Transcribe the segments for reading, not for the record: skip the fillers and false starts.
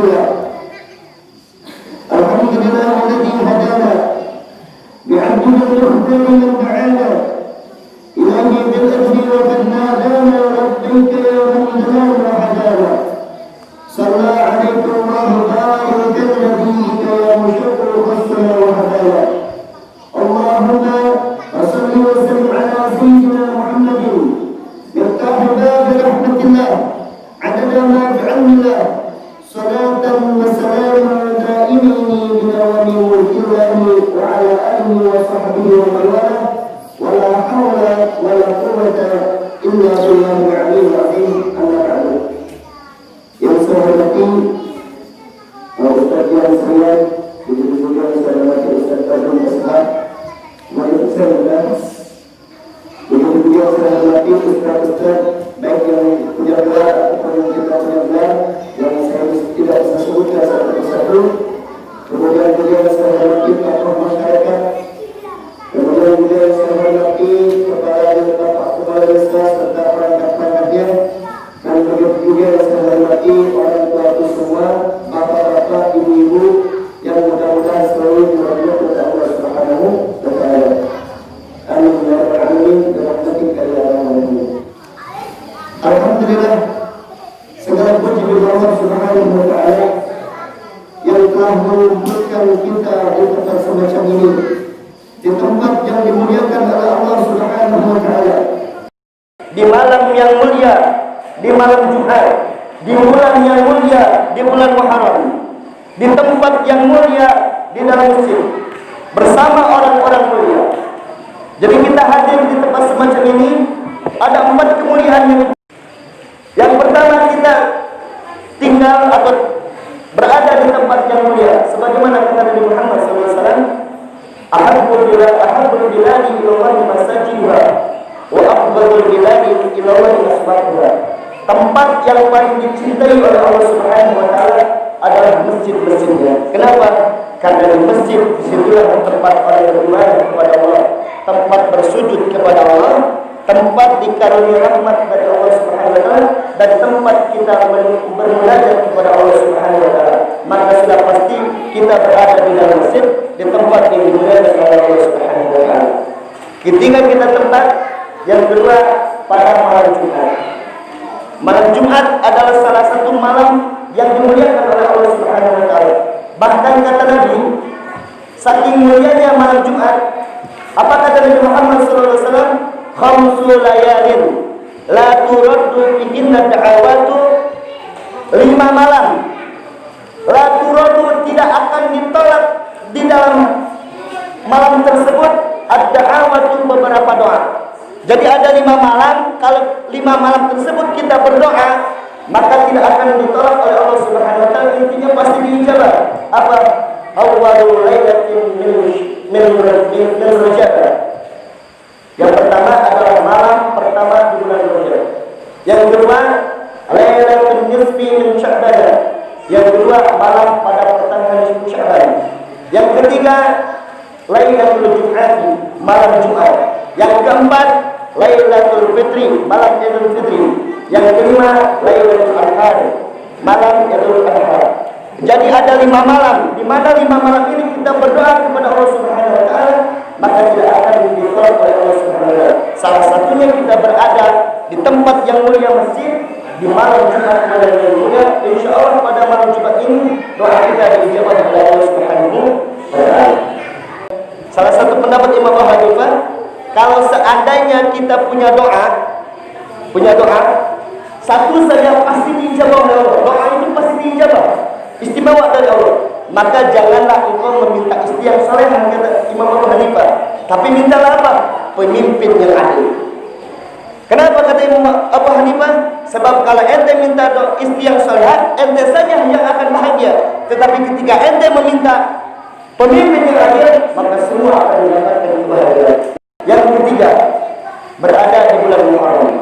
لله. الحمد لله الذي هدانا بعبده المختار من دعانا إليه بالأجر وقد نادانا لبيك يا من جلانا وهدانا. صلى عليك الله بارك نبيك يا مشرف خصنا وهدانا. اللهم صل وسلم على سيدنا محمد مفتاح باب رحمة الله عدد ما بعلم الله. صلاة وسلاما دائمين بدوام ملك الله وعلى آله وصحبه ومن والاه. ولا حول ولا قوة إلا بالله العلي العظيم. أما بعد. Yang saya hormati Ustaz yang saya, begitu juga saya hormati Ustaz Fadlun Ashab, mari saya undang. Begitu juga saya hormati Ustaz baik yang punya gelar ataupun yang tidak punya gelar, yang saya tidak bisa sebutkan satu persatu. Kemudian juga saya hormati tokoh masyarakat. Kemudian juga saya hormati Bapak Kepala Desa serta perangkat-perangkatnya. Dan begitu juga saya hormati orang tua semua, bapak-bapak, ibu-ibu yang mudah-mudahan selalu dirahmati oleh Allah Subhanahu wa taala. Amin ya rabbal alamin. Birahmatika ya arhamar rahimin. Alhamdulillah, segala puji bagi Allah Subhanahu wa taala yang telah mengumpulkan kita di tempat semacam ini, di tempat yang dimuliakan oleh Allah Subhanahu wa taala, di malam yang mulia, di malam Jumat, di bulan yang mulia, di bulan Muharram, di tempat yang mulia, di dalam masjid, bersama orang-orang mulia. Jadi kita hadir di tempat semacam ini, ada 4 kemuliaan. Yang pertama, kita tinggal atau berada di tempat yang mulia, sebagaimana kata Nabi Muhammad SAW, ahabbul biladi ilallahi masajiduha wa afdalul biladi ilallahi asbahuha. Tempat yang paling dicintai oleh Allah Subhanahu wa taala adalah masjid-masjidnya. Kenapa? Karena di masjid disitulah tempat orang beribadah kepada Allah, tempat bersujud kepada Allah, tempat dikaruniai rahmat dari Allah Subhanahu wa taala, dan tempat kita bermunajat kepada Allah Subhanahu wa taala. Maka sudah pasti kita berada di dalam masjid, di tempat yang dimuliakan oleh Allah Subhanahu wa taala. Ketika kita tempat yang kedua pada malam Jumat. Malam Jumat adalah salah satu malam yang dimuliakan oleh Allah Subhanahu wa taala. Bahkan kata Nabi, saking mulianya malam Jumat, apa kata Nabi Muhammad sallallahu alaihi wasallam? Khamsu layalin la turaddu fihinna da'awatu. 5 malam la turaddu, tidak akan ditolak di dalam malam tersebut ad-da'awatu, beberapa doa. Jadi ada 5 malam, kalau 5 malam tersebut kita berdoa, maka tidak akan ditolak oleh Allah Subhanahu wa taala, intinya pasti diijabah. Apa? Awwalul lailatin min Rajab. Yang pertama adalah malam pertama di bulan Rajab. Yang kedua, lailatul nisfi min Sya'ban. Yang kedua, malam pada pertengahan nisfu Sya'ban. Yang ketiga, lailatul Jum'ati, malam Jumat. Yang keempat, Lailatul Fitri, malam Idul Fitri. Yang kelima, Lailatul Adha, malam Idul Adha. Jadi ada 5 malam, di mana 5 malam ini kita berdoa kepada Allah Subhanahu wa taala, maka tidak akan ditolak oleh Allah Subhanahu wa taala. Salah satunya kita berada di tempat yang mulia, masjid, di malam Jumat malam yang mulia. Insyaallah pada malam Jumat ini doa kita dijawab oleh Allah Subhanahu wa taala. Salah satu pendapat Imam Abu Hanifah, kalau seandainya kita punya doa, satu saja pasti diijabah oleh Allah. Doa itu pasti diijabah, istimewa dari Allah. Maka janganlah engkau meminta istri yang saleh, kata Imam Abu Hanifah, tapi mintalah apa? Pemimpin yang adil. Kenapa kata Imam Abu Hanifah? Sebab kalau ente minta istri yang saleh, ente saja yang akan bahagia. Tetapi ketika ente meminta pemimpin yang adil, maka semua akan mendapatkan kebahagiaan. Yang ketiga, berada di bulan Muharram.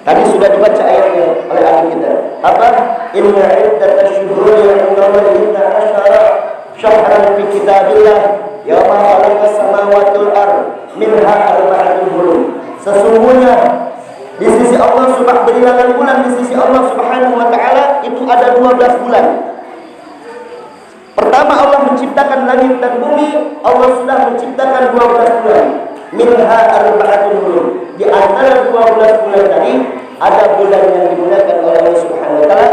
Tadi sudah dibaca ayatnya oleh ahli kita. Apa? Inna iddatasyuhuri 'indallahi 12 syahran fi kitabillah yawma khalaqas samawati wal ardh minha arba'atun hurum. Sesungguhnya di sisi Allah Subhanahu, bilangan bulan di sisi Allah Subhanahu wa taala itu ada 12 bulan. Pertama Allah menciptakan langit dan bumi, Allah sudah menciptakan 12 bulan. Minha arba'atun hurum. Di antara 12 bulan tadi ada bulan yang dimuliakan oleh Allah Subhanahu wa taala,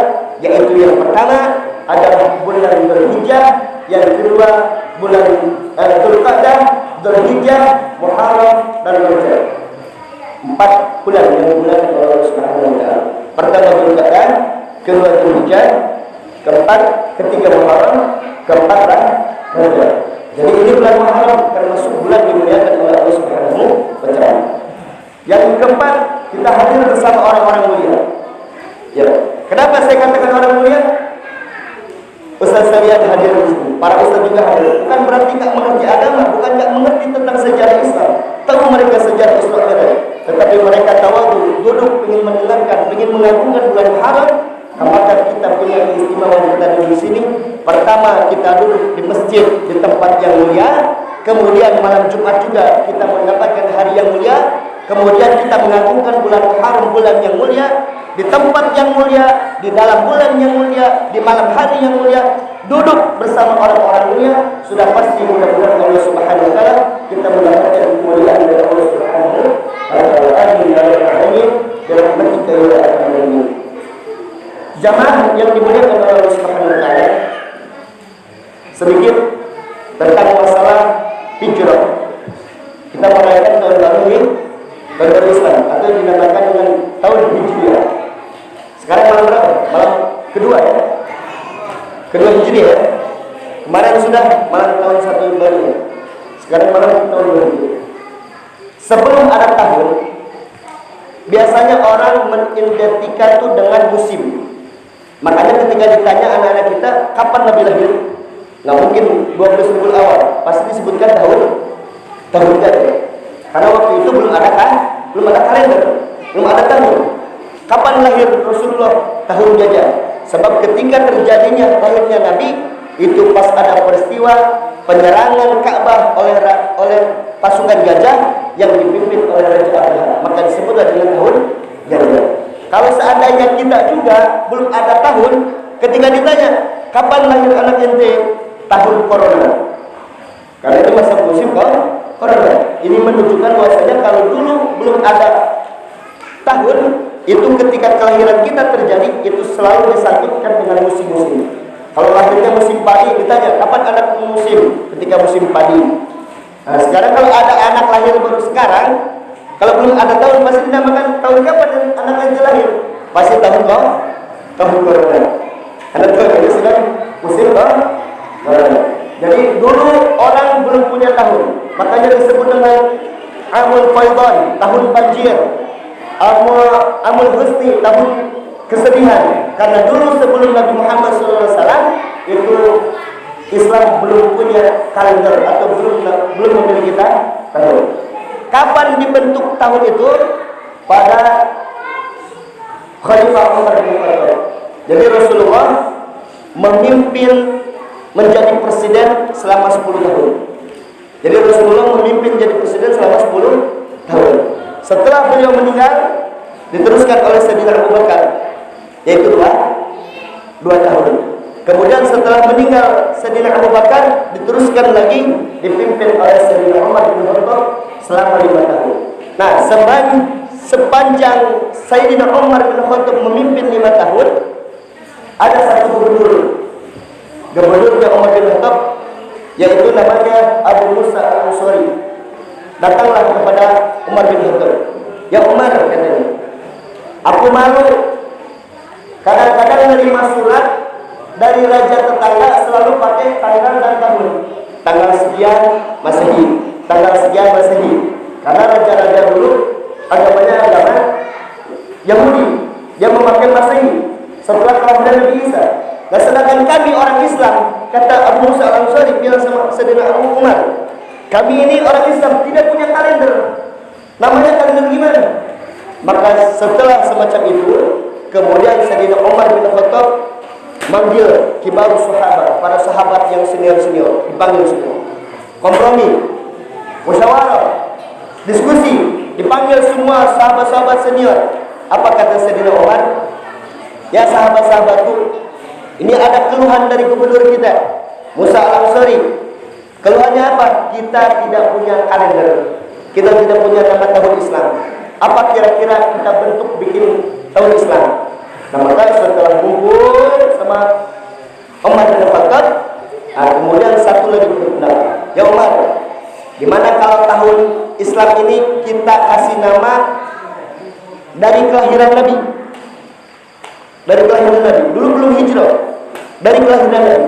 yaitu yang pertama adalah bulan Dzulhijjah, yang kedua bulan Dzulqa'dah, Dzulhijjah, Muharram dan Rajab. 4 bulan yang dimuliakan oleh Allah Subhanahu wa taala. Pertama Dzulqa'dah, kedua Dzulhijjah, keempat ketiga Muharram, keempat Rajab. Jadi ini bulan Muharram termasuk bulan dimuliakan oleh Allah Subhanahu wa taala. Yang keempat, kita hadir bersama orang-orang mulia. Ya. Kenapa saya katakan orang mulia? Ustaz sekalian hadir di sini, para ustaz juga hadir. Bukan berarti tak mengerti agama, bukan tak mengerti tentang sejarah Islam. Tahu mereka sejarah Islam ada, tetapi mereka tawadhu, duduk ingin mendengarkan, ingin mengagungkan bulan Muharram. Maka kita punya keistimewaan kita di sini. Pertama, kita duduk di masjid di tempat yang mulia. Kemudian malam Jumat juga kita mendapatkan hari yang mulia. Kemudian kita mengagungkan bulan Muharram, bulan yang mulia, di tempat yang mulia, di dalam bulan yang mulia, di malam hari yang mulia, duduk bersama orang-orang mulia. Sudah pasti mudah-mudahan Allah Subhanahu wa taala kita mendapatkan kemuliaan dari Allah Subhanahu wa taala. Amin. Dalam ketika ini jamaah yang dimuliakan oleh Allah Subhanahu wa taala, sedikit tentang masalah hijrah. Kita merayakan tahun baru ini, tahun baru Islam, atau dinamakan dengan tahun Hijriah. Sekarang malam berapa? Malam kedua ya? Kedua Hijriah ya? Kemarin sudah malam tahun 1 baru ya? Sekarang malam tahun 2 Hijriah. Sebelum ada tahun, biasanya orang mengidentikan itu dengan musim. Makanya ketika ditanya anak-anak kita, kapan Nabi lahir? Nggak mungkin 12 Rabiul Awal, pasti disebutkan tahun gajah. Karena waktu itu belum ada kalender, belum ada tahun. Kapan lahir Rasulullah? Tahun gajah. Sebab ketika terjadinya lahirnya Nabi, itu pas ada peristiwa penyerangan Ka'bah oleh pasukan gajah yang dipimpin oleh Raja Abraha. Maka disebutlah dengan tahun gajah. Kalau seandainya kita juga belum ada tahun, ketika ditanya kapan lahir anak ente, tahun corona. Karena itu masa musim corona. Ini menunjukkan bahwasanya kalau dulu belum ada tahun, itu ketika kelahiran kita terjadi, itu selalu disangkutkan dengan musim-musim. Kalau lahirnya musim padi, ditanya kapan anak musim, ketika musim padi. Nah, sekarang kalau ada anak lahir baru sekarang, kalau belum ada tahun, pasti dinamakan tahun kapan anak ente lahir? Pasti tahun corona. Karena itu sedang musim corona. Jadi dulu orang belum punya tahun, makanya disebut dengan Amul Faidan, tahun banjir, Amul Huzni, tahun kesedihan. Karena dulu sebelum Nabi Muhammad SAW itu Islam belum punya kalender atau belum memiliki tahun. Kapan dibentuk tahun itu? Pada Khalifah Umar bin Khattab. Jadi Rasulullah memimpin menjadi presiden selama 10 tahun. Jadi Rasulullah memimpin jadi presiden selama 10 tahun. Setelah beliau meninggal, diteruskan oleh Sayyidina Abu Bakar, yaitu 2 tahun. Kemudian setelah meninggal Sayyidina Abu Bakar, diteruskan lagi dipimpin oleh Sayyidina Umar bin Khattab selama 5 tahun. Nah, sepanjang Sayyidina Umar bin Khattab memimpin 5 tahun, ada satu gubernurnya Umar bin Khattab, yaitu namanya Abu Musa Al-Ansari. Datanglah kepada Umar bin Khattab. Ya Umar, katanya, aku malu kadang-kadang menerima surat dari raja tetangga selalu pakai tanggal dan tahun. Tanggal sekian Masehi, tanggal sekian Masehi. Karena raja-raja dulu agamanya agama Yahudi, dia memakai Masehi setelah kelahiran Nabi Isa. Nah, sedangkan kami orang Islam, kata Abu Musa Al-Ansari bilang sama Sayyidina Abu Umar, kami ini orang Islam tidak punya kalender. Namanya kalender gimana? Maka setelah semacam itu, kemudian Sayyidina Umar bin Khattab manggil kibar sahabat, para sahabat yang senior-senior, dipanggil semua. Kompromi, musyawarah, diskusi, dipanggil semua sahabat-sahabat senior. Apa kata Sayyidina Umar? Ya sahabat-sahabatku, ini ada keluhan dari gubernur kita. Musa Al-Ansari. Keluhannya apa? Kita tidak punya kalender. Kita tidak punya nama tahun Islam. Apa kira-kira kita bentuk bikin tahun Islam? Nah, maka setelah kumpul sama Umar bin Khattab, kemudian satu lagi berpendapat, ya Umar, gimana kalau tahun Islam ini kita kasih nama dari kelahiran Nabi? Dari kelahiran Nabi, dulu belum hijrah, dari kelahiran Nabi.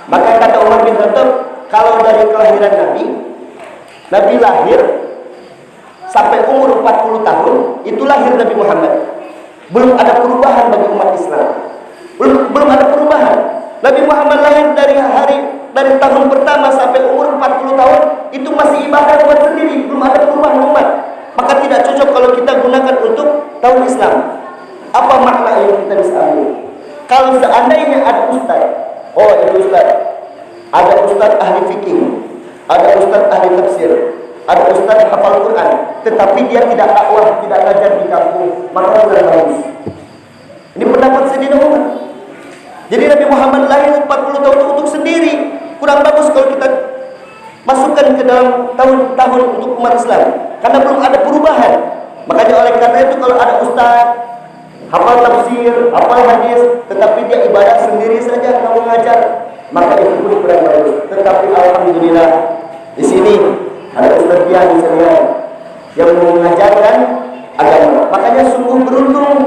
Maka kata Umar bin Khattab, kalau dari kelahiran Nabi, Nabi lahir sampai umur 40 tahun, itu lahir Nabi Muhammad. Belum ada perubahan bagi umat Islam. Belum ada perubahan. Nabi Muhammad lahir dari tahun pertama sampai umur 40 tahun, itu masih ibadah buat sendiri, belum ada perubahan umat. Maka tidak cocok kalau kita gunakan untuk tahun Islam. Apa makna yang kita bisa ambil? Kalau seandainya ada ustaz, oh itu ustaz, ada ustaz ahli fikih, ada ustaz ahli tafsir, ada ustaz hafal Quran, tetapi dia tidak dakwah, tidak ngajar di kampung, maka kurang bagus. Ini pendapat Sayyidina Umar. Jadi Nabi Muhammad lahir 40 tahun untuk sendiri, kurang bagus kalau kita masukkan ke dalam tahun-tahun untuk umat Islam, karena belum ada perubahan. Makanya oleh karena itu kalau ada ustaz hafal tafsir, hafal hadis, tetapi dia ibadah sendiri saja, nggak mengajar, maka itu pun kurang bagus. Tetapi alhamdulillah di sini ada ustaz yang yang mengajarkan agama. Makanya sungguh beruntung.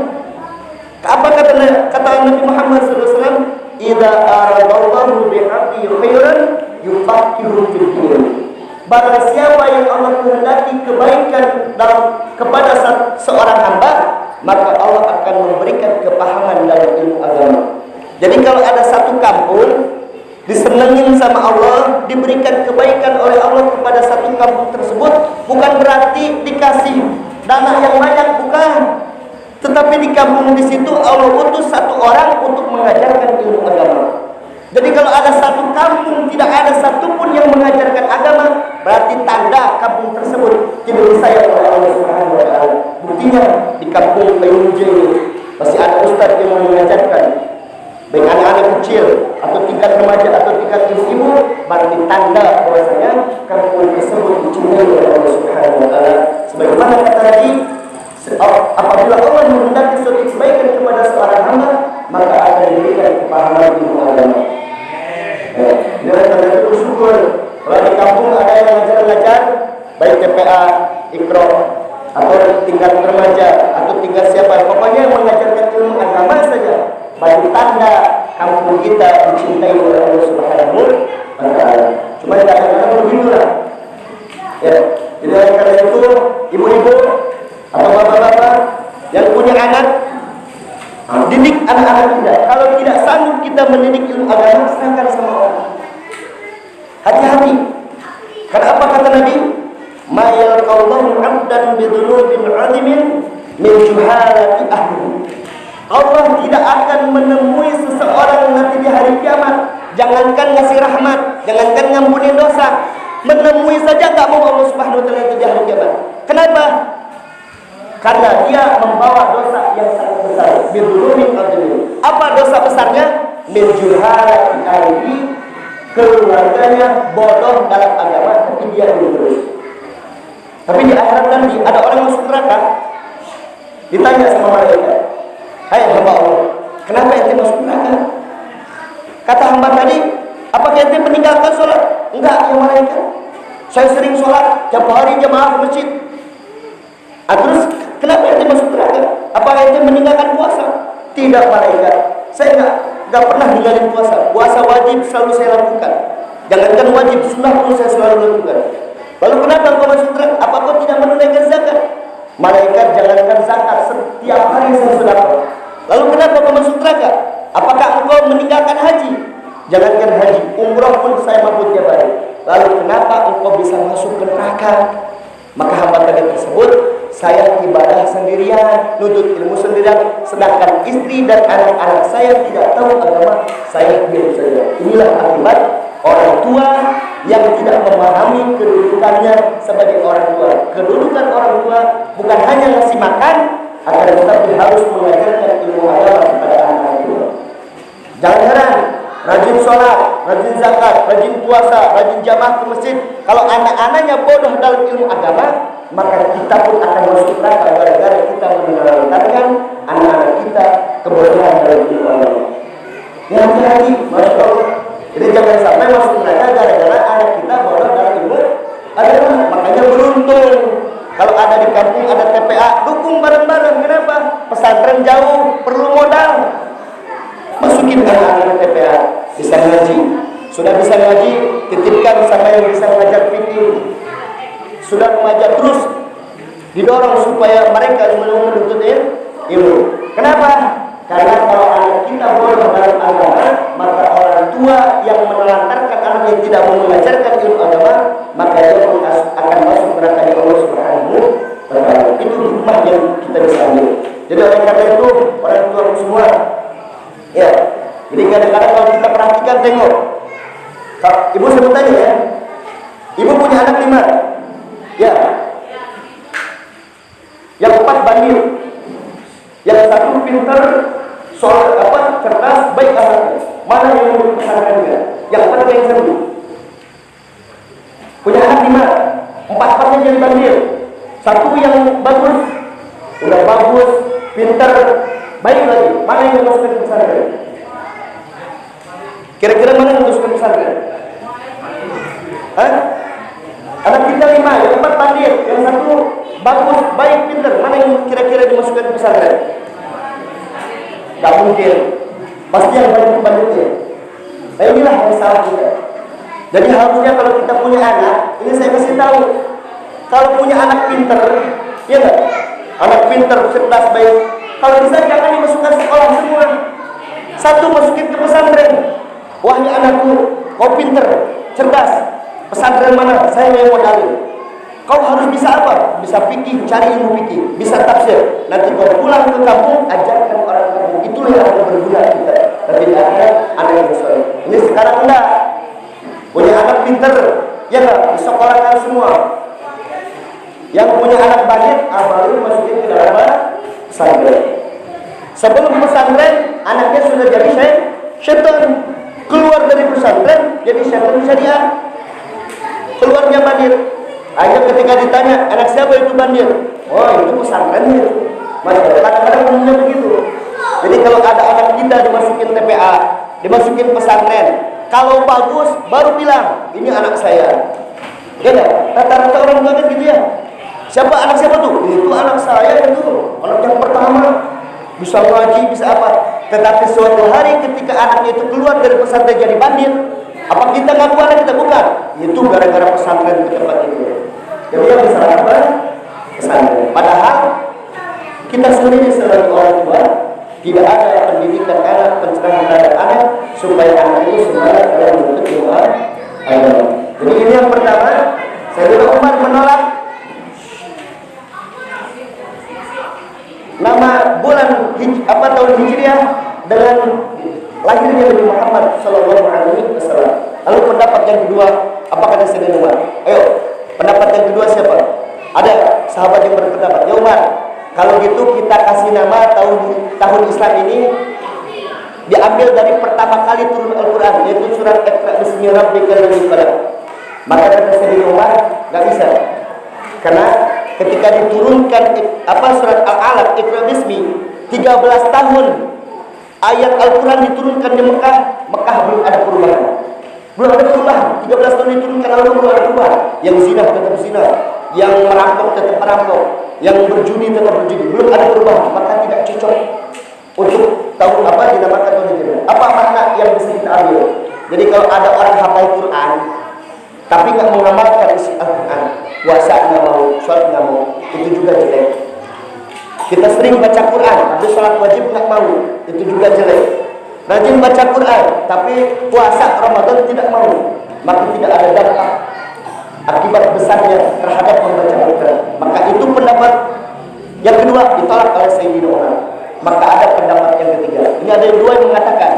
Apa kata Nabi Muhammad SAW? Idza aradallahu bi'abdi khairan yufaqihu fid din. Barang siapa yang Allah kehendaki kebaikan kepada seorang hamba, maka Allah akan memberikan kepahaman dalam ilmu agama. Jadi kalau ada satu kampung disenengin sama Allah, diberikan kebaikan oleh Allah kepada satu kampung tersebut, bukan berarti dikasih dana yang banyak, bukan. Tetapi di kampung di situ Allah utus satu orang untuk mengajarkan ilmu agama. Jadi kalau ada satu kampung tidak ada satupun yang mengajarkan agama, berarti tanda kampung tersebut tidak disayang oleh Allah Subhanahu wa taala. Buktinya di kampung Payunje masih ada ustaz yang mengajarkan, baik anak-anak kecil atau tingkat remaja atau tingkat ibu-ibu, berarti tanda bahwasanya kampung tersebut dicintai oleh Allah Subhanahu wa taala. Sebagaimana kata Nabi, apabila Allah menghendaki suatu kebaikan kepada seorang hamba, maka akan diberikan kepahaman ilmu agama. Dengan tanda itu bersyukur kalau di kampung ada yang ngajar-ngajar, baik TPA, Ikro, atau tingkat remaja atau tingkat siapa, pokoknya yang mengajarkan ilmu agama saja, bagi tanda kampung kita dicintai oleh Allah Subhanahu wa taala. Cuma kadang-kadang begitulah. Ya, jadi oleh karena itu ibu-ibu atau bapak-bapak yang punya anak, didik anak-anak kita. Kalau tidak sanggup kita mendidik ilmu agama, serahkan sama orang. Hati-hati. Karena apa kata Nabi? Ma yalqallahu 'abdan bidhunubin 'azimin min juhalati ahli. Allah tidak akan menemui seseorang nanti di hari kiamat, jangankan ngasih rahmat, jangankan ngampunin dosa, menemui saja nggak mau Allah Subhanahu wa taala itu di hari kiamat. Kenapa? Karena dia membawa dosa yang sangat besar. Bidhunubin 'azimin. Apa dosa besarnya? Min juhalati ahli. Keluarganya bodoh dalam agama, tapi dia terus. Tapi di akhirat nanti ada orang masuk neraka, ditanya sama malaikat, hai hamba Allah, kenapa ente masuk neraka? Kata hamba tadi, apakah ente meninggalkan sholat? Enggak ya malaikat, saya sering sholat, tiap hari jamaah ke masjid. Terus kenapa ente masuk neraka? Apakah ente meninggalkan puasa? Tidak malaikat, saya enggak pernah ninggalin puasa. Puasa wajib selalu saya lakukan. Jangankan wajib, sunnah pun saya selalu lakukan. Lalu kenapa engkau masuk neraka? Apa kau tidak menunaikan zakat? Malaikat, jangankan zakat, setiap hari saya sedekah. Lalu kenapa kau masuk neraka? Apakah engkau meninggalkan haji? Jangankan haji, umrah pun saya mampu tiap hari. Lalu kenapa engkau bisa masuk ke neraka? Maka hamba tadi tersebut, saya ibadah sendirian, nuntut ilmu sendirian, sedangkan istri dan anak-anak saya tidak tahu agama, saya diam saja. Inilah akibat orang tua yang tidak memahami kedudukannya sebagai orang tua. Kedudukan orang tua bukan hanya ngasih makan, akan tetapi harus mengajarkan ilmu agama kepada anak-anak itu. Jangan heran, rajin sholat, rajin zakat, rajin puasa, rajin jamaah ke masjid. Kalau anak-anaknya bodoh dalam ilmu agama, maka kita pun akan masuk neraka gara-gara kita menelantarkan anak-anak kita kebodohan dalam ilmu agama. Yang hati-hati, masya Allah. Jadi jangan sampai masuk neraka gara-gara anak kita bodoh dalam ilmu agama. Makanya beruntung kalau ada di kampung ada TPA, dukung bareng-bareng. Kenapa? Pesantren jauh, perlu modal. Masukin anak-anak TPA, bisa ngaji. Sudah bisa ngaji, titipkan sama yang bisa mengajar fikih. Sudah mengajar terus, didorong supaya mereka menuntut ilmu. Kenapa? Karena kalau anak kita bodoh dalam agama, maka orang tua yang menelantarkan anak yang tidak mau mengajarkan ilmu agama, maka dia akan masuk neraka di Allah Subhanahu wa Ta'ala. Itu hikmah yang kita bisa ambil. Jadi oleh karena itu, orang tua semua, ya. Jadi kadang-kadang kalau kita perhatikan, tengok, ibu sebut tanya ya, ibu punya anak 5, ya, yang 4 bandel, yang 1 pintar, soal cerdas, baik anaknya. Mana yang mau pesantrennya? Yang 4 yang seru. Punya anak 5, 4-4-nya jadi bandel. 1 yang bagus, udah bagus, pintar, baik lagi. Mana yang mau masuk ke pesantren? Kira-kira mana yang masuk ke pesantren? Hah? Anak kita 5, yang 4 bandel, yang 1 bagus, baik, pintar. Mana yang kira-kira dimasukkan ke pesantren? Gak mungkin. Pasti yang banyak banditnya. Nah inilah yang salah kita. Jadi harusnya kalau kita punya anak, ini saya kasih tahu, kalau punya anak pintar, ya enggak? Anak pintar, cerdas, baik, kalau bisa jangan dimasukkan sekolah semua. 1 masukin ke pesantren. Wahai anakku, kau pintar, cerdas, pesantren mana? Saya yang modalin. Kau harus bisa apa? Bisa fikih, cari ilmu fikih, bisa tafsir. Nanti kau pulang ke kampung, ajarkan orang kampung. Itulah yang akan berguna kita. Nanti di akhirat anak yang soleh. Ini sekarang enggak. Punya anak pintar, ya enggak? Disekolahkan semua. Yang punya anak bandit, baru masukin ke dalam pesantren. Sebelum pesantren, anaknya sudah jadi syaitan. Keluar dari pesantren, jadi syaitan syariah. Keluarnya bandit. Hanya ketika ditanya, anak siapa itu bandit? Oh, itu pesantrennya. Kadang-kadang umumnya begitu. Jadi kalau ada anak kita dimasukin TPA, dimasukin pesantren, kalau bagus baru bilang, ini anak saya. Ya enggak? Rata-rata orang tua kan gitu ya. Siapa anak siapa tuh? Itu anak saya itu. Anak yang pertama. Bisa ngaji, bisa apa. Tetapi suatu hari ketika anaknya itu keluar dari pesantren jadi bandit, apa kita ngaku anak kita? Bukan. Itu gara-gara pesantren ke tempat itu. Jadi yang disalahkan pesantren. Padahal kita sendiri sebagai orang tua tidak ada pendidikan anak, pencerahan terhadap anak supaya anak itu sebenarnya dalam bentuk ilmu agama. Jadi ini yang pertama, Sayyidina Umar menolak nama bulan tahun Hijriah dengan lahirnya Nabi Muhammad SAW. Lalu pendapat yang kedua, apa kata Sayyidina Umar? Ayo, pendapat yang kedua siapa? Ada sahabat yang berpendapat, ya Umar, kalau gitu kita kasih nama tahun Islam ini diambil dari pertama kali turun Al-Quran, yaitu surat Iqra bismi rabbikal ladzi khalaq. Maka kata Sayyidina Umar, nggak bisa, karena ketika diturunkan surat Al-Alaq, Iqra bismi, 13 tahun ayat Al-Quran diturunkan di Mekah belum ada perubahan. Belum ada perubahan. 13 tahun diturunkan lalu belum ada perubahan. Yang zina tetap zina, yang merampok tetap merampok, yang berjudi tetap berjudi. Belum ada perubahan, maka tidak cocok untuk tahun dinamakan tahun Hijriah. Apa makna yang bisa kita ambil? Jadi kalau ada orang hafal Quran tapi nggak mengamalkan isi Al-Quran, puasa nggak mau, sholat nggak mau, itu juga jelek. Kita sering baca Quran, tapi sholat wajib nggak mau, itu juga jelek. Rajin baca Quran, tapi puasa Ramadan tidak mau, maka tidak ada dampak akibat besarnya terhadap membaca Quran. Maka itu pendapat yang kedua ditolak oleh Sayyidina Umar. Maka ada pendapat yang ketiga. Ini ada dua yang mengatakan.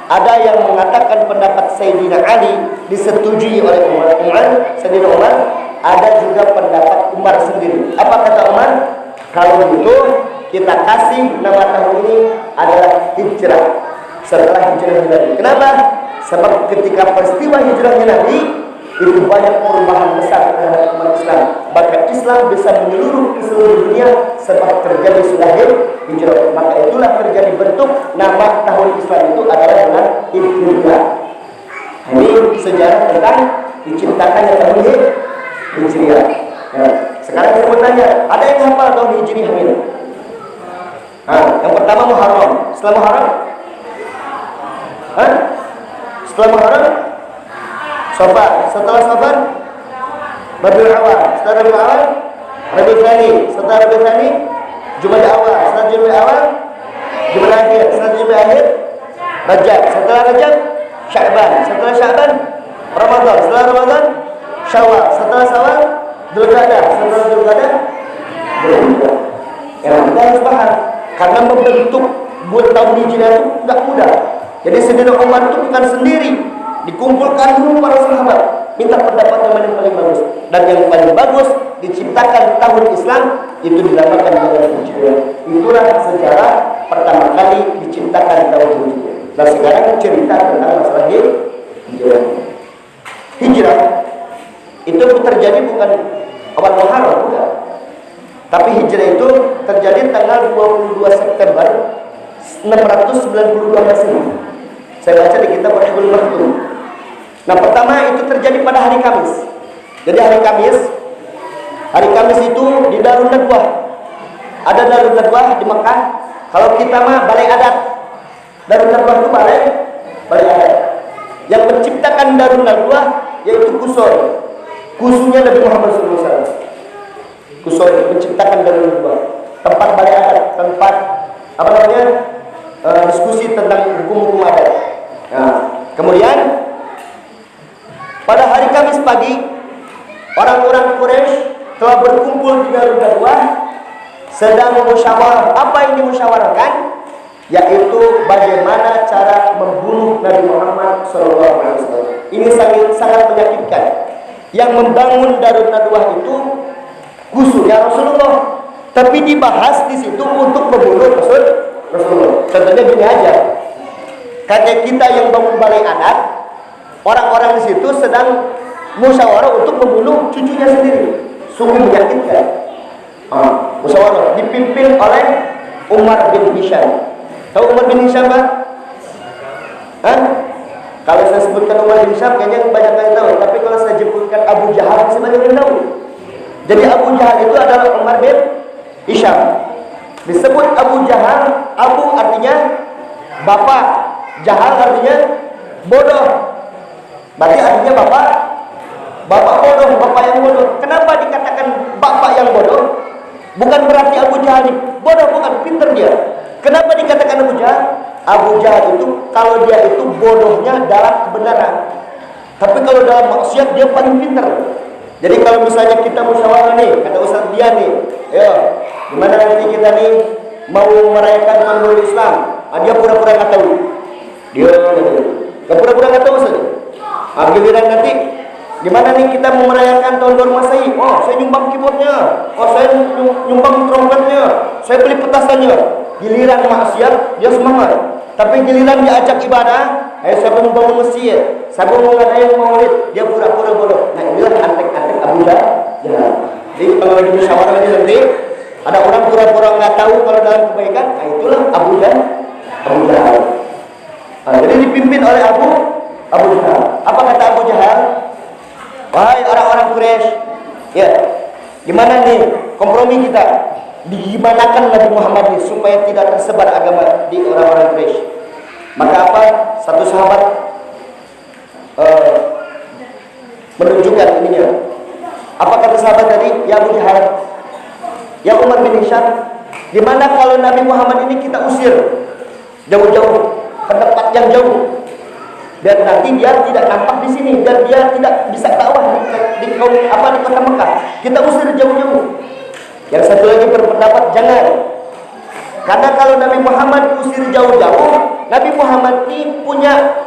Ada yang mengatakan pendapat Sayyidina Ali disetujui oleh Sayyidina Umar. Ada juga pendapat Umar sendiri. Apa kata Umar? Kalau gitu kita kasih nama tahun ini adalah Hijrah. setelah hijrahnya Nabi. Kenapa? Sebab ketika peristiwa hijrahnya Nabi itu banyak perubahan besar terhadap umat Islam. Bahkan Islam bisa menyeluruh ke seluruh dunia sebab terjadi sudah hijrah. Maka itulah terjadi bentuk nama tahun Islam itu adalah bulan Hijriah. Ini sejarah tentang diciptakannya tahun Hijriah. Ya. Sekarang saya mau tanya, ada yang hafal tahun Hijriah ini? Yang pertama Muharram. Setelah Muharram? Setelah Muharram? Safar. Setelah Safar? Rabiul Awal. Setelah Rabiul Awal? Rabiul Tsani. Setelah Rabiul Tsani? Jumadil Awal. Setelah Jumadil Awal? Jumadil Akhir. Setelah Jumadil Akhir? Rajab. Setelah Rajab? Sya'ban. Setelah Sya'ban? Ramadan. Setelah Ramadan? Syawal. Setelah Syawal? Dzulqa'dah. Setelah Dzulqa'dah? Dzulhijjah. Ya, kita harus paham. Karena membentuk buat tahun Hijriah itu tidak mudah. Jadi Sayyidina Umar itu bukan sendiri, dikumpulkan dulu para sahabat, minta pendapat yang mana yang paling bagus. Dan yang paling bagus diciptakan tahun Islam itu dinamakan bulan Hijriah. Itulah sejarah pertama kali diciptakan tahun Hijriah. Nah sekarang cerita tentang masalah hijrah. Hijrah itu terjadi bukan awal Muharram, bukan. Tapi hijrah itu terjadi tanggal 22 September 692 Masehi. Saya baca di kitab Al-Hibul Maktum. Nah pertama itu terjadi pada hari Kamis. Jadi hari Kamis itu di Darun Nadwah. Ada Darun Nadwah di Mekah. Kalau kita mah balai adat. Darun Nadwah itu balai adat. Yang menciptakan Darun Nadwah yaitu Kusoi. Kusunya Nabi Muhammad SAW. Kusoi menciptakan Darun Nadwah. Tempat balai adat, tempat diskusi tentang hukum-hukum adat. Nah, kemudian pada hari Kamis pagi orang-orang Quraisy telah berkumpul di Darun Nadwah sedang musyawarah. Apa yang dimusyawarahkan? Yaitu bagaimana cara membunuh Nabi Muhammad SAW. Ini sangat menyakitkan. Yang membangun Darun Nadwah itu Kusunya Rasulullah, tapi dibahas di situ untuk membunuh Rasulullah. Contohnya gini aja, kakek kita yang bangun balai adat, orang-orang di situ sedang musyawarah untuk membunuh cucunya sendiri. Sungguh menyakitkan. Musyawarah dipimpin oleh Umar bin Hisham. Tahu Umar bin Hisham Pak? Kalau saya sebutkan Umar bin Hisham kayaknya banyak yang tahu, tapi kalau saya sebutkan Abu Jahal masih banyak yang tahu. Jadi Abu Jahal itu adalah Umar bin Hisham. Disebut Abu Jahal, Abu artinya bapak, Jahal artinya bodoh. Berarti artinya bapak bodoh, bapak yang bodoh. Kenapa dikatakan bapak yang bodoh? Bukan berarti Abu Jahal bodoh, bukan, pinter dia. Kenapa dikatakan Abu Jahal? Abu Jahal itu kalau dia itu bodohnya dalam kebenaran, tapi kalau dalam maksiat dia paling pinter. Jadi kalau misalnya kita musyawarah nih, kata Ustaz dia nih, ayo, gimana nanti kita nih mau merayakan tahun Islam? Dia pura-pura nggak tahu. Dia nggak pura-pura nggak tahu saja. Giliran nanti, gimana nih kita mau merayakan tahun baru Masehi? Oh, saya nyumbang keyboardnya. Oh, saya nyumbang trompetnya. Saya beli petasannya. Giliran maksiat dia semangat. Tapi giliran diajak ibadah, saya mau bangun masjid, saya mau ngadain maulid, dia pura-pura bodoh. Nah inilah antek-antek Abu Jahal. Jadi kalau lagi musyawarah ini nanti ada orang pura-pura nggak tahu kalau dalam kebaikan, nah itulah Abu Jahal. Jadi dipimpin oleh Abu Jahal. Apa kata Abu Jahal? Wahai orang-orang Quraisy, ya, gimana nih kompromi kita? Digimanakan Nabi Muhammad ini supaya tidak tersebar agama di orang-orang Quraisy. Maka apa? Satu sahabat menunjukkan ininya. Apa kata sahabat tadi? Ya Abu Jahal, ya Umar bin Hisham, gimana kalau Nabi Muhammad ini kita usir jauh-jauh ke tempat yang jauh, biar nanti dia tidak nampak di sini, biar dia tidak bisa dakwah di kota Mekah. Kita usir jauh-jauh. Yang satu lagi berpendapat jangan. Karena kalau Nabi Muhammad diusir jauh-jauh, Nabi Muhammad ini punya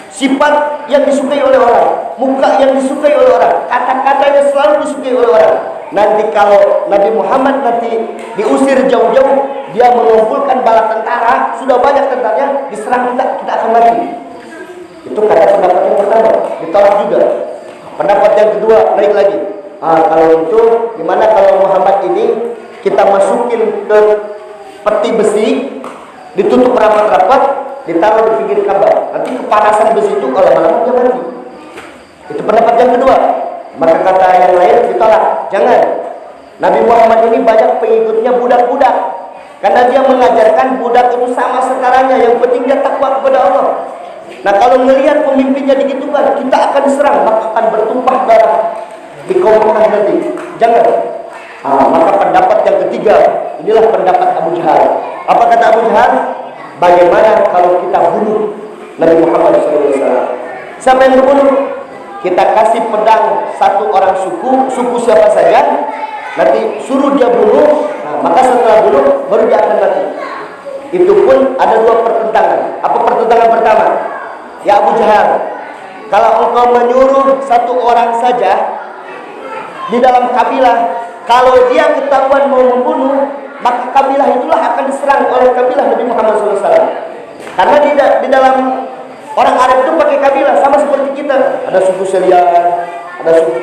sifat yang disukai oleh orang, muka yang disukai oleh orang, kata-katanya selalu disukai oleh orang. Nanti kalau Nabi Muhammad nanti diusir jauh-jauh, dia mengumpulkan bala tentara, sudah banyak tentaranya, diserang kita akan mati. Itu kata pendapat yang pertama, ditolak juga. Pendapat yang kedua naik lagi. Kalau itu, gimana kalau Muhammad ini kita masukin ke peti besi, ditutup rapat-rapat, ditaruh di pinggir Ka'bah. Nanti kepanasan besi itu kalau malam dia mati. Itu pendapat yang kedua. Maka kata yang lain ditolak. Jangan. Nabi Muhammad ini banyak pengikutnya budak-budak. Karena dia mengajarkan budak itu sama sekarangnya. Yang penting dia takwa kepada Allah. Nah kalau melihat pemimpinnya digitukan, kita akan diserang, maka akan bertumpah darah di kaum Mekah nanti. Jangan. Maka pendapat yang ketiga, inilah pendapat Abu Jahal. Apa kata Abu Jahal? Bagaimana kalau kita bunuh Nabi Muhammad SAW? Siapa yang berbunuh? Kita kasih pedang satu orang suku siapa saja, nanti suruh dia bunuh. Maka setelah bunuh baru dia akan mati. Itu pun ada dua pertentangan. Apa pertentangan pertama? Ya Abu Jahal, kalau engkau menyuruh satu orang saja di dalam kabilah, kalau dia ketahuan mau membunuh, maka kabilah itulah akan diserang oleh kabilah Nabi Muhammad SAW. Karena di dalam orang Arab itu pakai kabilah sama seperti kita. Ada suku Selian, ada suku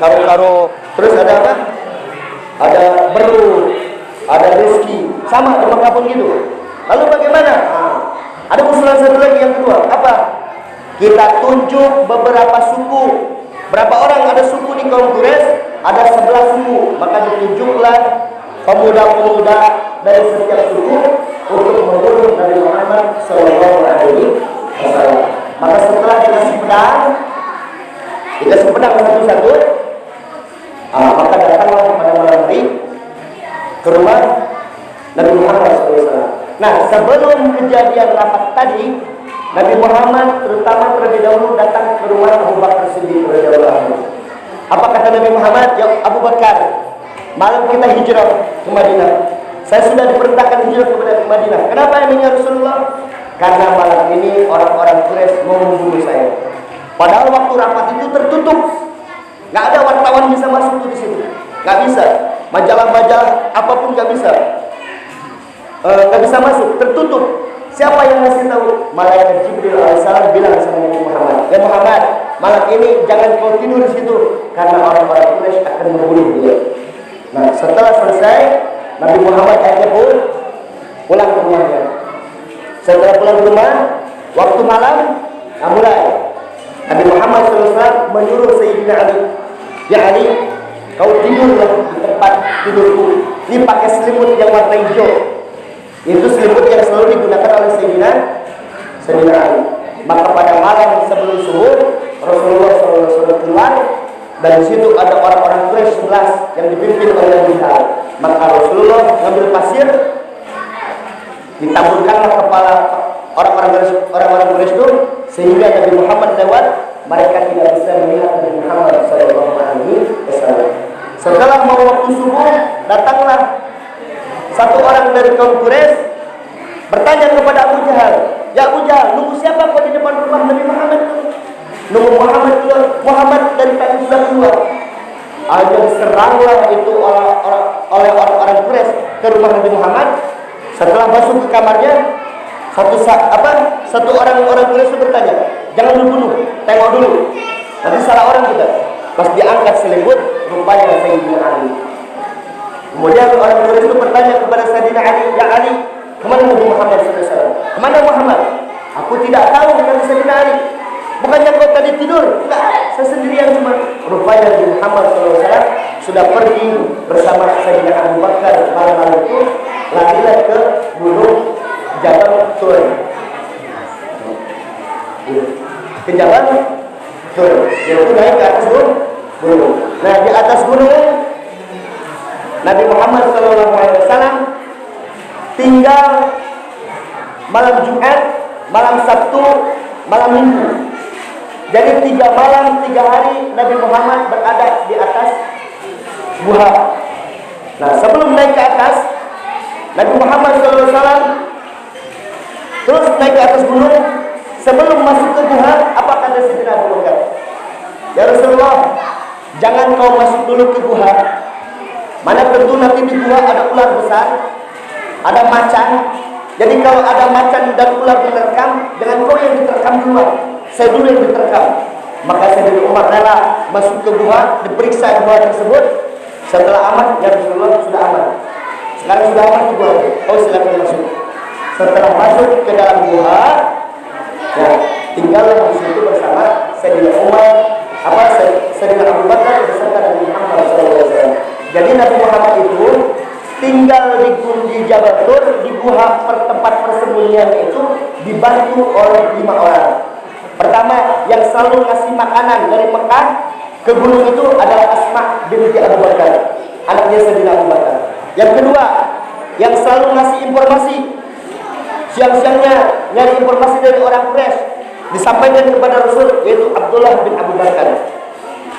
Karo-Karo, terus ada apa? Ada Beru, ada Rizki, sama di Mekah pun gitu. Lalu bagaimana? Ada usulan satu lagi yang kedua. Apa? Kita tunjuk beberapa suku. Berapa orang ada suku di kaum Quraisy? Ada 11 suku. Maka ditunjuklah pemuda-pemuda dari setiap suku untuk membunuh Nabi Muhammad SAW. Maka setelah dikasih pedang satu-satu, maka datanglah pada malam hari ke rumah Nabi Muhammad SAW. Nah, sebelum kejadian rapat tadi, Nabi Muhammad terutama terlebih dahulu datang ke rumah Abu Bakar Siddiq radhiyallahu anhu. Apa kata Nabi Muhammad? Ya Abu Bakar, malam kita hijrah ke Madinah. Saya sudah diperintahkan hijrah ke Madinah. Kenapa ya Rasulullah? Karena malam ini orang-orang Quraisy mau membunuh saya. Padahal waktu rapat itu tertutup, nggak ada wartawan bisa masuk di situ, nggak bisa. Majalah-majalah apapun nggak bisa. Nggak bisa masuk, tertutup. Siapa yang ngasih tahu? Malaikat Jibril alaihissalam bilang sama Nabi Muhammad, ya Muhammad, malam ini jangan kau tidur di situ, karena orang-orang Quraisy akan membunuh dia. Nah, setelah selesai, Nabi Muhammad akhirnya pulang ke rumahnya. Setelah pulang ke rumah, waktu malam, mulai Nabi Muhammad SAW menyuruh Sayyidina Ali, ya Ali, kau tidurlah di tempat tidurku. Ini pakai selimut yang warna hijau. Itu selimut yang selalu digunakan oleh Sayyidina Ali. Maka pada malam sebelum subuh, Rasulullah SAW keluar, dan di situ ada orang-orang Quraisy 11 yang dipimpin oleh Abu Jahal. Maka Rasulullah mengambil pasir, ditaburkanlah kepala orang-orang Quraisy itu, sehingga Nabi Muhammad lewat, mereka tidak bisa melihat Nabi Muhammad SAW. Setelah mau waktu subuh, datanglah satu orang dari kaum Quraisy bertanya kepada Abu Jahal, ya Abu Jahal, nunggu siapa kau di depan rumah Nabi Muhammad? Nunggu Muhammad keluar. Muhammad dari tadi sudah keluar. Seranglah itu oleh orang-orang Quraisy ke rumah Nabi Muhammad. Setelah masuk ke kamarnya, satu orang Quraisy bertanya, jangan dibunuh, tengok dulu, nanti salah orang kita. Pas diangkat selimut, rupanya Sayyidina Ali. Kemudian orang Quraisy itu bertanya kepada Sayyidina Ali, ya Ali, kemana Nabi Muhammad SAW? Kemana Muhammad? Aku tidak tahu, kata Sayyidina Ali. Bukannya kau tadi tidur? Enggak, saya sendirian cuma. Rupanya Nabi Muhammad SAW sudah pergi bersama Sayyidina Abu Bakar malam itu, larilah ke gunung Jabal Tur. Ke Jabal Tur, yaitu naik ke atas gunung. Nah, di atas gunung Nabi Muhammad SAW tinggal malam Jumat, malam Sabtu, malam Minggu. Jadi 3 malam 3 hari Nabi Muhammad berada di atas Buha. Nah, sebelum naik ke atas, Nabi Muhammad SAW terus naik ke atas gunung. Sebelum masuk ke Buha, apa kata Sayyidina Abu Bakar? Ya Rasulullah, jangan kau masuk dulu ke Buha. Mana tentu nanti di Buha ada ular besar. ada macan. Jadi kalau ada macan dan ular menerkam, dengan kau yang diterkam duluan, saya dulu yang diterkam. Maka Sayyidina Umar rela masuk ke gua, diperiksa gua tersebut. Setelah aman, ya Rasulullah sudah aman. Sekarang sudah aman di gua. Oh silakan masuk. Setelah masuk ke dalam gua, ya tinggallah di situ bersama Sayyidina Umar, Sayyidina Abu Bakar beserta Nabi Muhammad SAW. Jadi Nabi Muhammad itu tinggal di Jabal Tur, di gua tempat persembunyian itu dibantu oleh 5 orang. Pertama, yang selalu ngasih makanan dari Mekah ke gunung itu adalah Asma binti Abu Bakar, anaknya Sayyidina Abu Bakar. Yang kedua, yang selalu ngasih informasi, siang-siangnya nyari informasi dari orang Quraisy, disampaikan kepada Rasul, yaitu Abdullah bin Abu Bakar.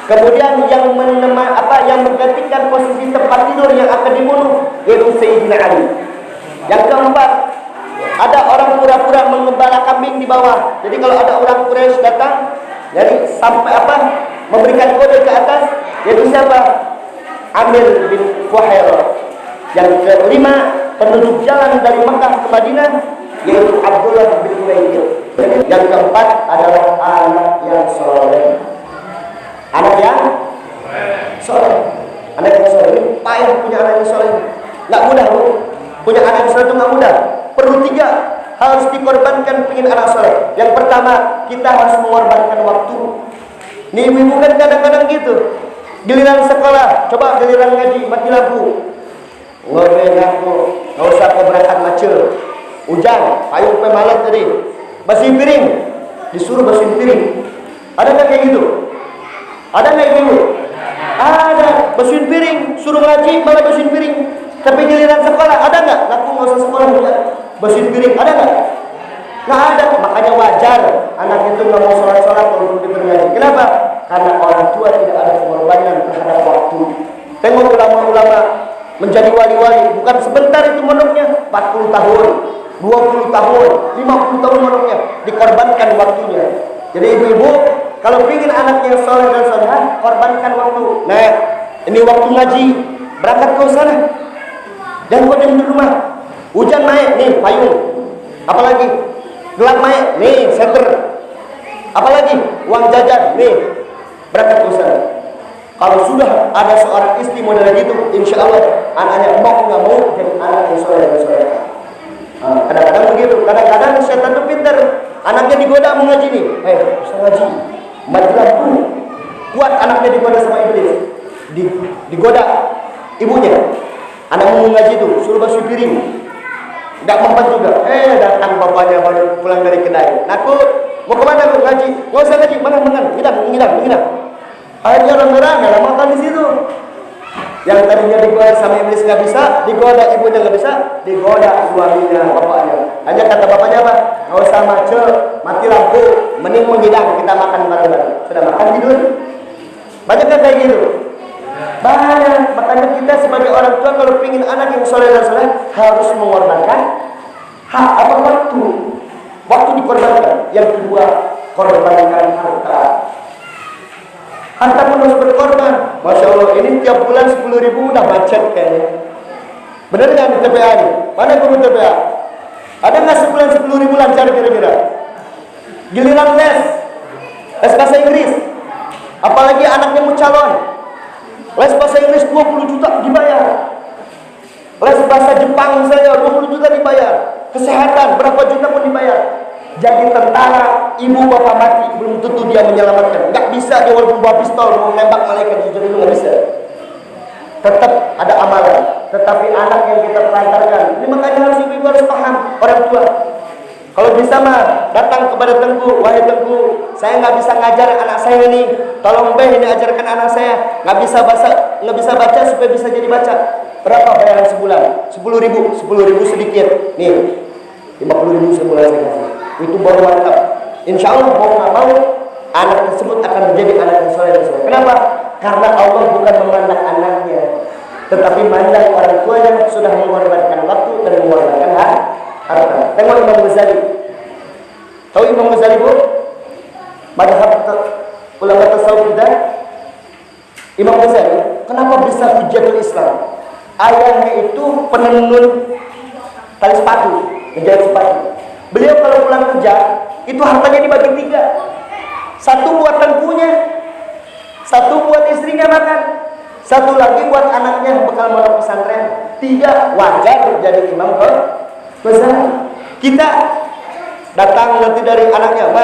Kemudian yang menggantikan posisi tempat tidur yang akan dibunuh, yaitu Sayyidina Ali. Yang keempat, ada orang pura-pura mengembala kambing di bawah. Jadi kalau ada orang Quraisy datang, jadi sampai memberikan kode ke atas, yaitu siapa? Amir bin Fuhairah. Yang kelima, penduduk jalan dari Mekah ke Madinah, yaitu Abdullah bin Umayyah. Yang keempat adalah anak yang soleh. Anak yang soleh. Anak yang soleh ini payah punya anak yang soleh. Nggak mudah, Bu. Punya anak yang soleh itu nggak mudah. Perlu 3 harus dikorbankan pengen anak soleh. Yang pertama, kita harus mengorbankan waktu. Nih ibu kan kadang-kadang gitu. Giliran sekolah, coba giliran ngaji, mati lampu. Ngomong aku, nggak usah kau berangkat macet. Hujan, payung pemalas tadi. Basuhin piring, disuruh basuhin piring. Ada nggak kayak gitu? Ada nggak ibu? Ada, basuhin piring, suruh ngaji malah basuhin piring. Tapi giliran sekolah ada nggak? Aku nggak usah sekolah basuhin piring, ada nggak? Nggak ada. Makanya wajar anak itu nggak mau sholat kalau belum ngaji. Kenapa? Karena orang tua tidak ada pengorbanan terhadap waktu. Tengok ulama-ulama menjadi wali-wali, bukan sebentar itu mondoknya, 40 tahun, 20 tahun, 50 tahun mondoknya, dikorbankan waktunya. Jadi ibu-ibu, kalau ingin anaknya soleh dan solehah, korbankan waktu. Nah, ini waktu ngaji, berangkat ke sana. Jangan kau diam di rumah. Hujan naik, nih payung. Apalagi gelap naik, nih senter. Apalagi uang jajan, nih berangkat ke sana. Kalau sudah ada seorang istri model gitu, insya Allah anaknya mau nggak mau jadi anak yang soleh dan solehah. Kadang-kadang begitu, kadang-kadang setan itu pintar. Anaknya digoda mau ngaji nih, usah ngaji, mati lampu. Kuat anaknya digoda sama iblis, digoda ibunya. Anak mau ngaji tuh, suruh basuh piring, nggak mempan juga. Datang bapaknya baru pulang dari kedai. Nakut, mau kemana lu ngaji? Nggak usah ngaji, mangan, ngidam. Akhirnya orang-orang nggak makan di situ. Yang tadinya digoda sama iblis nggak bisa, digoda ibunya nggak bisa, digoda suaminya, bapaknya. Hanya kata bapaknya apa? Nggak usah macet, mati lampu, mending menghidang, kita makan bareng-bareng. Sudah makan tidur. Banyak kan kayak gitu? Banyak. Makanya kita sebagai orang tua kalau ingin anak yang soleh dan soleh harus mengorbankan waktu. Waktu dikorbankan. Yang kedua, korbankan harta. Harta pun harus berkorban. Masya Allah, ini tiap bulan 10.000 udah macet kayaknya. Bener nggak di TPA ini? Mana guru TPA? Ada nggak sebulan 10.000 lancar kira-kira? Giliran les bahasa Inggris. Apalagi anaknya mau calon. Les bahasa Inggris 20 juta dibayar. Les bahasa Jepang saya 20 juta dibayar. Kesehatan berapa juta pun dibayar. Jadi tentara, ibu bapak mati belum tentu dia menyelamatkan. Nggak bisa dia walaupun bawa pistol mau nembak malaikat itu nggak bisa. Tetap ada amalan. Tetapi anak yang kita pelantarkan, ini makanya harus ibu harus paham orang tua. Kalau bisa mah datang kepada Tengku, wahai Tengku, saya nggak bisa ngajar anak saya ini. Tolong ini ajarkan anak saya. Nggak bisa baca supaya bisa jadi baca. Berapa bayaran sebulan? 10.000 sedikit. Nih, 50.000 sebulan saya kasih. Itu baru mantap. Insya Allah mau nggak mau anak tersebut akan menjadi anak yang soleh dan soleh. Kenapa? Karena Allah bukan memandang anaknya, tetapi mandang orang tuanya sudah mengorbankan waktu dan mengorbankan harta. Tengok Imam Ghazali. Tahu Imam Ghazali, Bu? Madhab ulama tasawuf kita. Imam Ghazali, kenapa bisa hujatul Islam? Ayahnya itu penenun tali sepatu, ngejahit sepatu. Beliau kalau pulang kerja, itu hartanya dibagi 3. 1 buat tengkunya, 1 buat istrinya makan, 1 lagi buat anaknya bekal mau pesantren. 3 wajar jadi imam ke besar. Kita datang nanti dari anaknya, "Ma,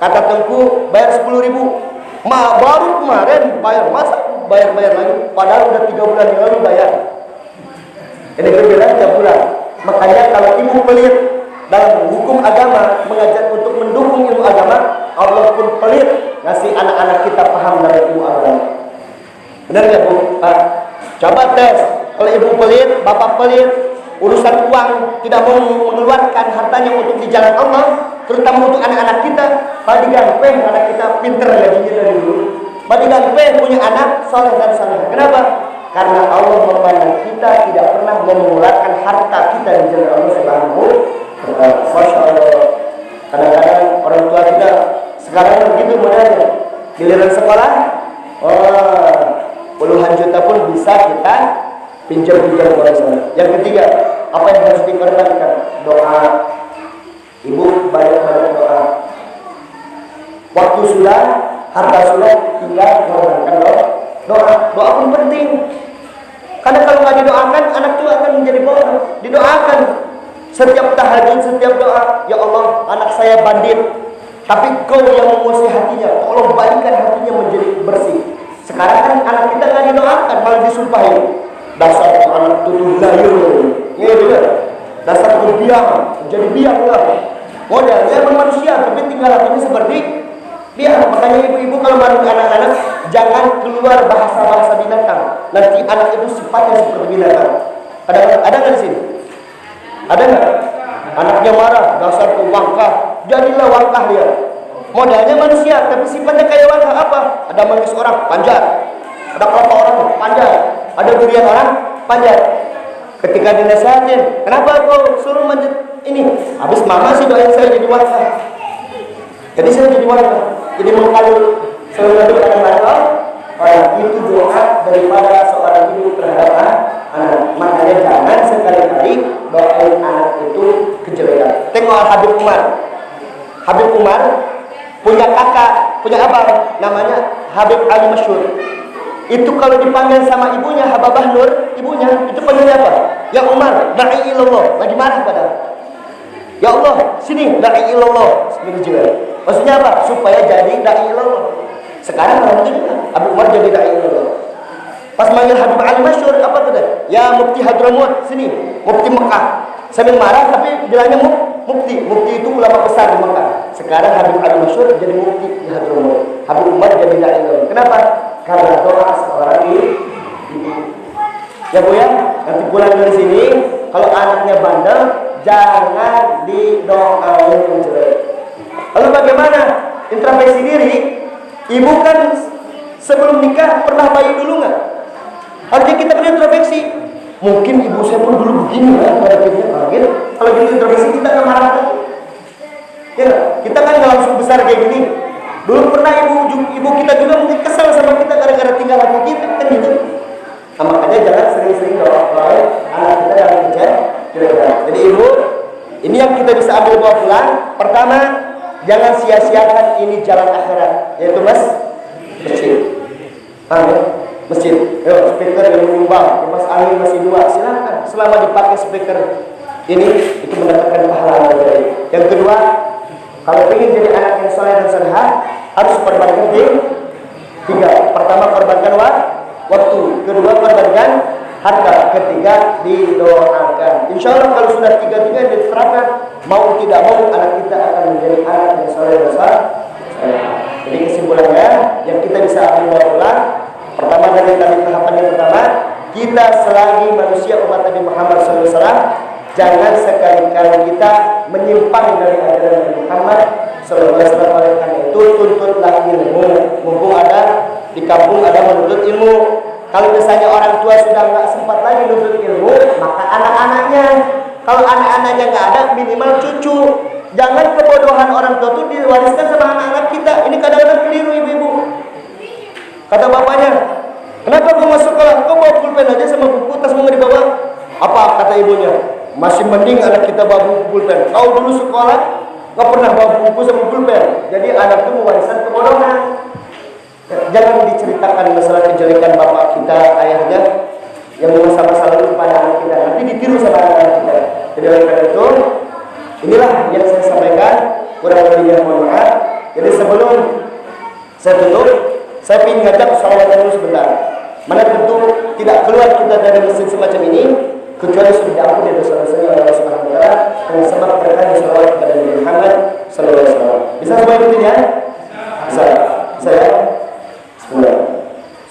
kata Tengku bayar 10.000. Ma, baru kemarin bayar, masa bayar lagi? Padahal udah 3 bulan yang lalu bayar." Ini berbeda tiap bulan. Makanya kalau ibu pelit dalam hukum agama, mengajak untuk mendukung ilmu agama, Allah pun pelit ngasih anak-anak kita paham dari ilmu agama. Benar nggak Bu? Coba tes. Kalau ibu pelit, bapak pelit, urusan uang tidak mau mengeluarkan hartanya untuk di jalan Allah, terutama untuk anak-anak kita, padigan anak kita pinter gajinya dari dulu. Padigan punya anak soleh dan saleh. Kenapa? Karena Allah memandang kita tidak pernah mengeluarkan harta kita di jalan Allah Subhanahu wa ta'ala. Masya Allah. Kadang-kadang orang tua kita sekarang begitu modalnya. Giliran sekolah, puluhan juta pun bisa kita pinjam orang sana. Yang ketiga, apa yang harus dikorbankan? Doa. Ibu banyak-banyak doa. Waktu sudah, harta sudah, tinggal korbankan doa. Doa pun penting. Karena kalau nggak didoakan, anak itu akan menjadi bodoh. Didoakan. Setiap tahajud, setiap doa, ya Allah, anak saya bandit, tapi Kau yang menguasai hatinya, tolong balikkan hatinya menjadi bersih. Sekarang kan anak kita nggak didoakan, malah disumpahin. Dasar anak tutup layur, ya benar. Dasar biang, jadi biang lah. Modalnya manusia, tapi tinggal hatinya seperti biang. Makanya ibu-ibu kalau mandi anak-anak, jangan keluar bahasa-bahasa binatang. Nanti anak itu sifatnya seperti binatang. Ada nggak di sini? Ada nggak? Anaknya marah, dasar tuh wangkah, jadilah wangkah dia. Modalnya manusia, tapi sifatnya kayak wangkah apa? Ada manggis orang, panjat. Ada kelapa orang, panjat. Ada durian orang, panjat. Ketika dinasihatin, kenapa kau suruh manjat ini? Habis mama sih doain saya jadi wangkah. Jadi saya jadi wangkah, jadi mengkalu selalu kadang-kadang. Itu doa daripada seorang ibu terhadap anak. Makanya jangan sekali-kali doain anak itu kejelekan. Tengok Habib Umar. Habib Umar punya kakak, punya abang, namanya Habib Ali Masyhur. Itu kalau dipanggil sama ibunya Hababah Nur, ibunya itu panggilnya apa? Ya Umar, da'i ilallah. Lagi marah padahal. Ya Allah, sini da'i ilallah. Maksudnya apa? Supaya jadi da'i ilallah. Sekarang alhamdulillah Habib Umar jadi da'i ilallah. Pas manggil Habib Ali Masyhur, apa kata? Ya Mufti Hadramut, sini, Mufti Mekah. Sambil marah tapi bilangnya Mufti. Mufti itu ulama besar di Mekah. Sekarang Habib Ali Masyhur jadi Mufti di Hadramut. Habib Umar jadi da'i ilallah. Kenapa? Karena doa seorang ibu. Ya Bu ya, nanti pulang dari sini, kalau anaknya bandel, jangan didoain yang jelek. Lalu bagaimana? Introspeksi diri. Ibu kan sebelum nikah pernah bayi dulu nggak? Harusnya kita berintrospeksi. Mungkin ibu saya pun dulu begini kan, pada gitu. Kalau gitu introspeksi kita nggak marah kan? Ya, kita kan nggak langsung besar kayak gini. Dulu pernah ibu kita juga mungkin kesal sama kita gara-gara tinggal sama kita kan gitu. Nah, makanya jangan sering-sering doain anak kita dalam kejadian. Jadi ibu, ini yang kita bisa ambil bawa pulang. Pertama, jangan sia-siakan ini jalan akhirat, yaitu masjid. Paham ya? Masjid. Yo, speaker yang menyumbang, kipas angin masih 2, silakan. Selama dipakai speaker ini, itu mendatangkan pahala dari. Yang kedua, kalau ingin jadi anak yang soleh dan salehah, harus korbankan 3. Pertama, korbankan waktu. Kedua, korbankan harta. Ketiga, didoakan. Insya Allah kalau sudah 3-3 diterapkan, mau tidak mau anak kita akan menjadi anak yang soleh dan saleh. Jadi kesimpulannya, yang kita bisa ambil pulang, pertama dari tahapan yang pertama, kita selagi manusia umat Nabi Muhammad SAW, jangan sekali-kali kita menyimpang dari ajaran Nabi Muhammad SAW. Oleh karena itu, tuntutlah ilmu. Mumpung ada di kampung ada menuntut ilmu. Kalau misalnya orang tua sudah nggak sempat lagi menuntut ilmu, maka anak-anaknya. Kalau anak-anaknya nggak ada, minimal cucu. Jangan kebodohan orang tua itu diwariskan sama anak-anak kita. Ini kadang-kadang keliru ibu-ibu. Kata bapaknya, kenapa kau masuk sekolah? Kau bawa pulpen aja sama buku, tas mau dibawa. Apa kata ibunya? Masih mending anak kita bawa buku pulpen. Kau dulu sekolah nggak pernah bawa buku sama pulpen. Jadi anak itu mewarisan kebodohan. Jangan diceritakan masalah kejelekan bapak kita, ayahnya yang masa-masa lalu kepada anak kita. Nanti ditiru sama anak kita. Jadi oleh karena itu, inilah yang saya sampaikan. Kurang lebihnya mohon maaf. Jadi sebelum saya tutup, saya ingin ngajak salawatan dulu sebentar. Mana tentu tidak keluar kita dari mesin semacam ini kecuali sudah diampuni dosa-dosanya oleh Allah Subhanahu wa taala dengan sebab berkah salawat kepada Nabi Muhammad sallallahu alaihi wasallam. Bisa semua ikutin ya? Bisa. Bisa ya? Bismillah.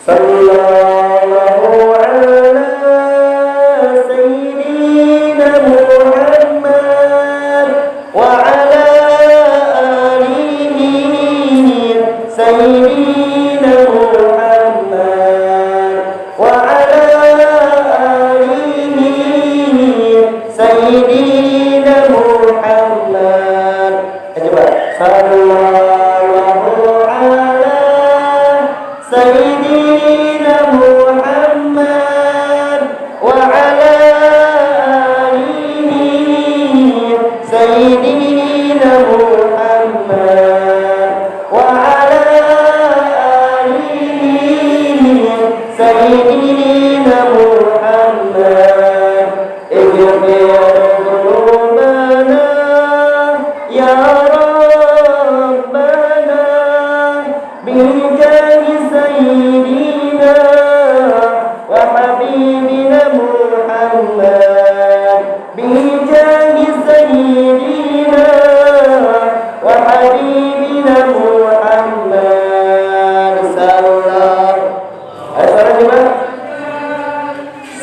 Sallallahu ala sayyidina Muhammad wa ala alihi sayyidina Muhammad wa ala alihi sayyidina Muhammad. Coba. Sallallahu ala sayyidina Muhammad wa ala alihi sayyidina Muhammad wa ala alihi sayyidina Muhammad. Ighfir dhunubana ya Rabbana bijahi sayyidina wa habibina Muhammad bijahi sayyidina wa habibina Muhammad sallallahu alaihi wasallam.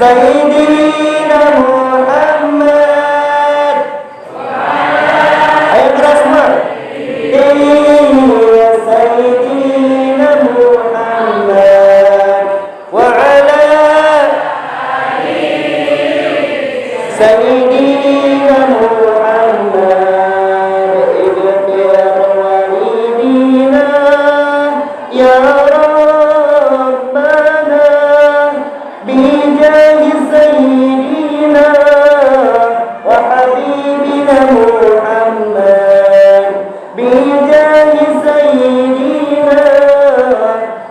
Sayyidina Muhammad. Ayo keras semua. Sayyidina Muhammad wa ala sayyidina Muhammad. Ighfir walidina ya Rabbana bijahi sayyidina wa habibina Muhammad bijahi sayyidina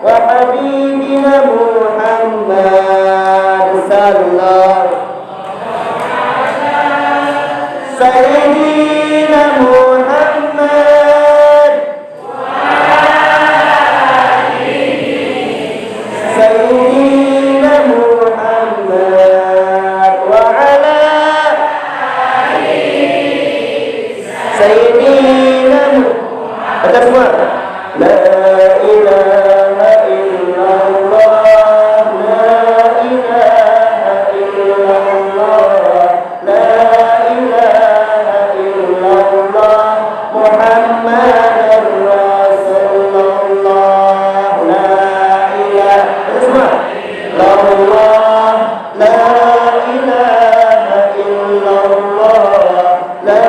wa habibina Muhammad sallallahu sayyidina Muhammad sayyidina Muhammad wa ala sayyidina Muhammad. Baca semua. La ilaha illallah, la ilaha illallah, la ilaha illallah, Muhammadar Rasulullah, la ilaha. Baca semua. Allah, la ilaha illallah, la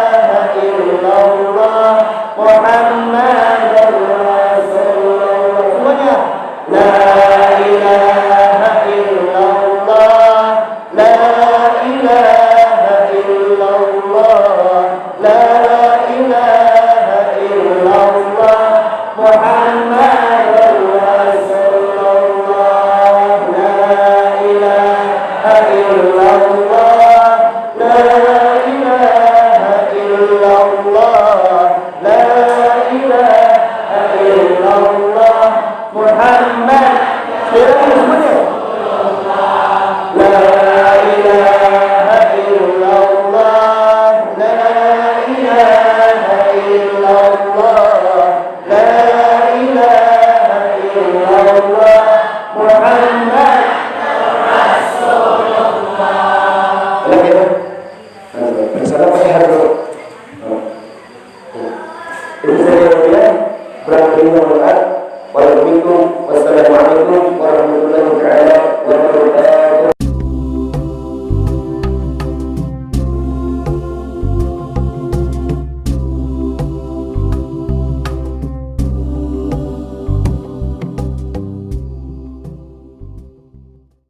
ilaha illallah, Muhammadar Rasulullah. Semuanya. La ilaha illallah, la ilaha